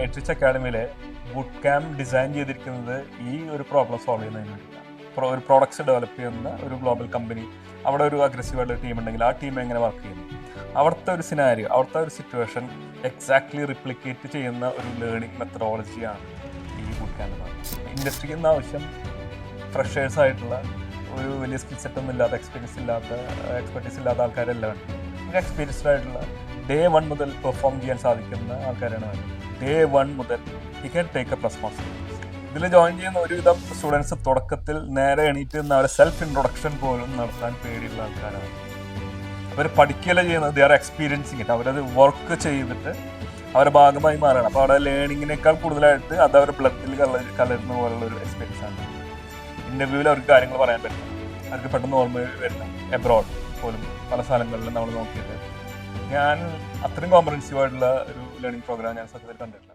എട്രിച്ച് അക്കാഡമിയിലെ but camp design ചെയ്തിരിക്കുന്നത് ഈ ഒരു പ്രോബ്ലം സോൾവ് ചെയ്യുന്നതിന് വേണ്ടിയിട്ടാണ്. ഒരു പ്രോഡക്ട്സ് ഡെവലപ്പ് ചെയ്യുന്ന ഒരു ഗ്ലോബൽ കമ്പനി, അവിടെ ഒരു അഗ്രസീവായിട്ടുള്ള ടീം ഉണ്ടെങ്കിൽ ആ ടീം എങ്ങനെ വർക്ക് ചെയ്യുന്നു, അവിടുത്തെ ഒരു സിനാരിയോ, അവിടുത്തെ ഒരു സിറ്റുവേഷൻ എക്സാക്ട്ലി റിപ്ലിക്കേറ്റ് ചെയ്യുന്ന ഒരു ലേണിംഗ് മെത്തഡോളജിയാണ് ഈ ബുട്ട് ക്യാമ്പ്. ഇൻഡസ്ട്രിക്ക് ഇന്ന് ആവശ്യം ഫ്രഷേഴ്സ് ആയിട്ടുള്ള ഒരു വലിയ സ്കിൽ സെറ്റ് ഒന്നും ഇല്ലാത്ത എക്സ്പെർട്ടീസ് ഇല്ലാത്ത ആൾക്കാരല്ല വേണ്ടത്. ഒരു എക്സ്പീരിയൻസ്ഡ് ആയിട്ടുള്ള ഡേ 1 മുതൽ പെർഫോം ചെയ്യാൻ സാധിക്കുന്ന ആൾക്കാരാണ് വേണ്ടത്. ഡേ 1 മുതൽ he can take up responsibility. ഇതിൽ ജോയിൻ ചെയ്യുന്ന ഒരുവിധം സ്റ്റുഡൻസ് തുടക്കത്തിൽ നേരെ എണീറ്റ് നിന്ന് അവരെ സെൽഫ് ഇൻട്രൊഡക്ഷൻ പോലും നടത്താൻ പേടിയുള്ള ആൾക്കാരാണ്. അവർ പഠിക്കുകയല്ല ചെയ്യുന്നത്, ദേ ആർ എക്സ്പീരിയൻസിങ് ഇറ്റ്. അവരത് വർക്ക് ചെയ്തിട്ട് അവരുടെ ഭാഗമായി മാറുകയാണ്. അപ്പോൾ അവിടെ ലേണിങ്ങിനേക്കാൾ കൂടുതലായിട്ട് അത് അവരുടെ ബ്ലഡിൽ കലരുന്ന പോലുള്ള ഒരു എക്സ്പീരിയൻസ് ആണ്. ഇൻ്റർവ്യൂവിൽ അവർക്ക് കാര്യങ്ങൾ പറയാൻ പറ്റില്ല, അവർക്ക് പെട്ടെന്ന് ഓർമ്മ വരില്ല. എബ്രോഡ് പോലും പല സ്ഥലങ്ങളിലും നമ്മൾ നോക്കിയിട്ട് ഞാൻ അത്രയും കോംപ്രഹെൻസീവ് ആയിട്ടുള്ള ഒരു ലേണിംഗ് പ്രോഗ്രാം ഞാൻ സത്യത്തിൽ കണ്ടിട്ടില്ല.